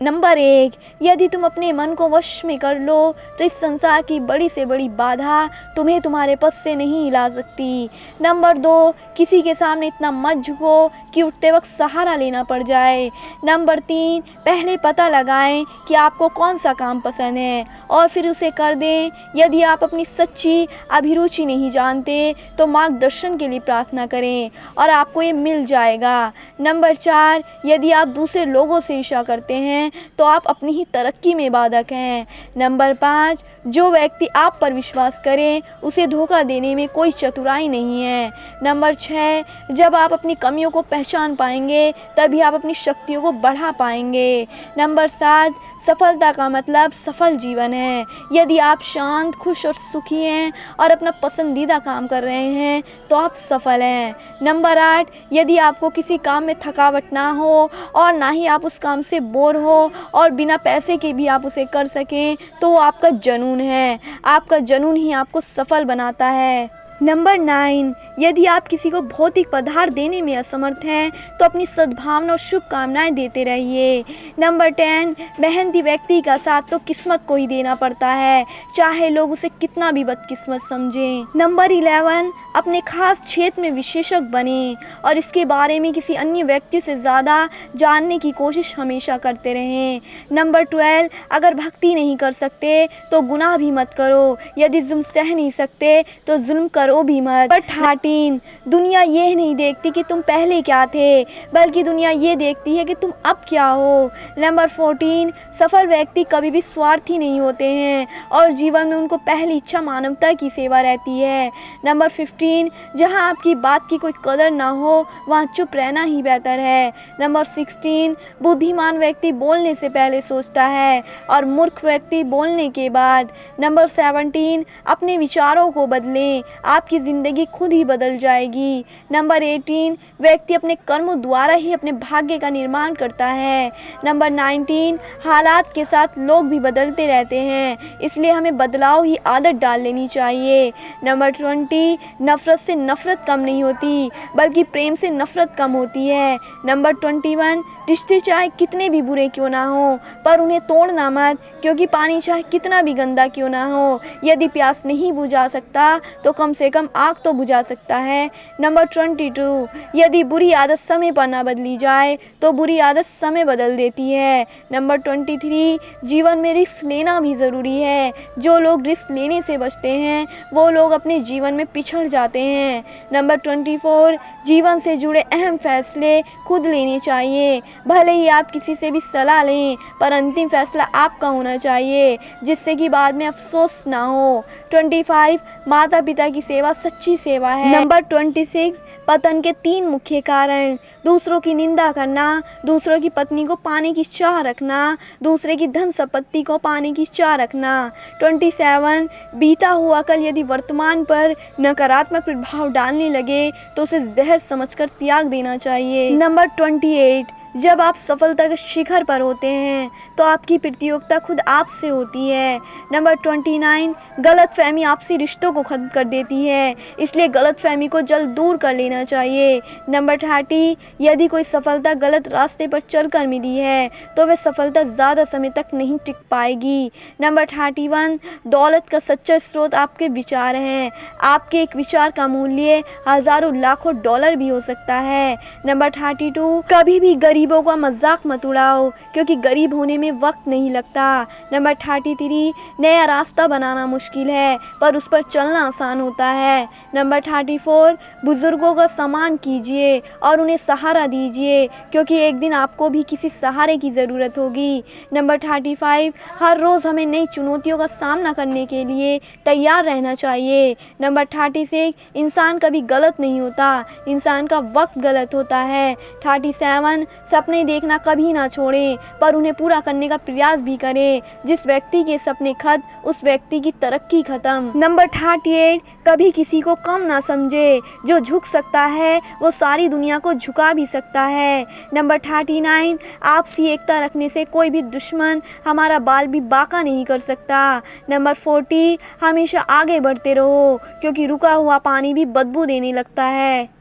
Number 1, यदि तुम अपने मन को वश में कर लो तो इस संसार की बड़ी से बड़ी बाधा तुम्हें तुम्हारे पद से नहीं हिला सकती। नंबर 2, किसी के सामने इतना मत झुको कि उठते वक्त सहारा लेना पड़ जाए। नंबर 3, पहले पता लगाएं कि आपको कौन सा काम पसंद है और फिर उसे कर दें। यदि आप अपनी सच्ची अभिरुचि नहीं जानते तो मार्गदर्शन के लिए प्रार्थना करें और आपको ये मिल जाएगा। नंबर 4, यदि आप दूसरे लोगों से ईर्ष्या करते हैं तो आप अपनी ही तरक्की में बाधक हैं। नंबर 5, जो व्यक्ति आप पर विश्वास करे उसे धोखा देने में कोई चतुराई नहीं है। नंबर 6, जब आप अपनी कमियों को पहचान पाएंगे तभी आप अपनी शक्तियों को बढ़ा पाएंगे। नंबर 7, सफलता का मतलब सफल जीवन है। यदि आप शांत, खुश और सुखी हैं और अपना पसंदीदा काम कर रहे हैं तो आप सफल हैं। नंबर 8, यदि आपको किसी काम में थकावट ना हो और ना ही आप उस काम से बोर हो और बिना पैसे के भी आप उसे कर सकें तो वो आपका जुनून है। आपका जुनून ही आपको सफल बनाता है। नंबर 9, यदि आप किसी को भौतिक पदार्थ देने में असमर्थ हैं तो अपनी सद्भावना और शुभकामनाएं देते रहिए। नंबर 10, मेहनती व्यक्ति का साथ तो किस्मत को ही देना पड़ता है, चाहे लोग उसे कितना भी बदकिस्मत समझें। नंबर 11, अपने खास क्षेत्र में विशेषज्ञ बने और इसके बारे में किसी अन्य व्यक्ति से ज़्यादा जानने की कोशिश हमेशा करते रहें। नंबर 12, अगर भक्ति नहीं कर सकते तो गुनाह भी मत करो। यदि जुल्म सह नहीं सकते तो जुल्म करो भी मत। नंबर 13, दुनिया ये नहीं देखती कि तुम पहले क्या थे, बल्कि दुनिया ये देखती है कि तुम अब क्या हो। नंबर 14, सफल व्यक्ति कभी भी स्वार्थी नहीं होते हैं और जीवन में उनको पहली इच्छा मानवता की सेवा रहती है। नंबर 15, जहाँ आपकी बात की कोई कदर ना हो वहाँ चुप रहना ही बेहतर है। नंबर 16, बुद्धिमान व्यक्ति बोलने से पहले सोचता है और मूर्ख व्यक्ति बोलने के बाद। नंबर 17, अपने विचारों को बदलें, आपकी ज़िंदगी खुद ही बदल जाएगी। नंबर 18, व्यक्ति अपने कर्मों द्वारा ही अपने भाग्य का निर्माण करता है। नंबर 19, हालात के साथ लोग भी बदलते रहते हैं, इसलिए हमें बदलाव ही आदत डाल लेनी चाहिए। नंबर 20, नफ़रत से नफ़रत कम नहीं होती बल्कि प्रेम से नफ़रत कम होती है। नंबर 21, रिश्ते चाहे कितने भी बुरे क्यों ना हो पर उन्हें तोड़ना मत, क्योंकि पानी चाहे कितना भी गंदा क्यों ना हो, यदि प्यास नहीं बुझा सकता तो कम से कम आग तो बुझा सकता है। नंबर 22, यदि बुरी आदत समय पर ना बदली जाए तो बुरी आदत समय बदल देती है। नंबर 23, जीवन में रिस्क लेना भी ज़रूरी है। जो लोग रिस्क लेने से बचते हैं वो लोग अपने जीवन में पिछड़ जाते हैं। नंबर 24, जीवन से जुड़े अहम फैसले खुद लेने चाहिए। भले ही आप किसी से भी सलाह लें पर अंतिम फैसला आपका होना चाहिए, जिससे कि बाद में अफसोस ना हो। 25, माता पिता की सेवा सच्ची सेवा है। नंबर 26, पतन के 3 मुख्य कारण: दूसरों की निंदा करना, दूसरों की पत्नी को पाने की चाह रखना, दूसरे की धन संपत्ति को पाने की चाह रखना। 27, बीता हुआ कल यदि वर्तमान पर नकारात्मक प्रभाव डालने लगे तो उसे जहर समझकर त्याग देना चाहिए। नंबर 28, जब आप सफलता के शिखर पर होते हैं तो आपकी प्रतियोगिता खुद आपसे होती है। नंबर 29, गलतफहमी आपसी रिश्तों को ख़त्म कर देती है, इसलिए गलतफहमी को जल्द दूर कर लेना चाहिए। नंबर 30, यदि कोई सफलता गलत रास्ते पर चलकर मिली है तो वह सफलता ज़्यादा समय तक नहीं टिक पाएगी। नंबर 31, दौलत का सच्चा स्रोत आपके विचार हैं। आपके एक विचार का मूल्य हज़ारों लाखों डॉलर भी हो सकता है। नंबर 32, कभी भी गरीबों का मजाक मत उड़ाओ, क्योंकि गरीब होने में वक्त नहीं लगता। नंबर 33, नया रास्ता बनाना मुश्किल है पर उस पर चलना आसान होता है। नंबर 34, बुजुर्गों का सम्मान कीजिए और उन्हें सहारा दीजिए, क्योंकि एक दिन आपको भी किसी सहारे की ज़रूरत होगी। नंबर 35, हर रोज़ हमें नई चुनौतियों का सामना करने के लिए तैयार रहना चाहिए। नंबर 36, इंसान कभी गलत नहीं होता, इंसान का वक्त गलत होता है। 37, सपने देखना कभी ना छोड़ें पर उन्हें पूरा करने का प्रयास भी करें। जिस व्यक्ति के सपने खत्म उस व्यक्ति की तरक्की खत्म। नंबर 38, कभी किसी को कम ना समझे, जो झुक सकता है वो सारी दुनिया को झुका भी सकता है। नंबर 39, आपसी एकता रखने से कोई भी दुश्मन हमारा बाल भी बांका नहीं कर सकता। नंबर 40, हमेशा आगे बढ़ते रहो, क्योंकि रुका हुआ पानी भी बदबू देने लगता है।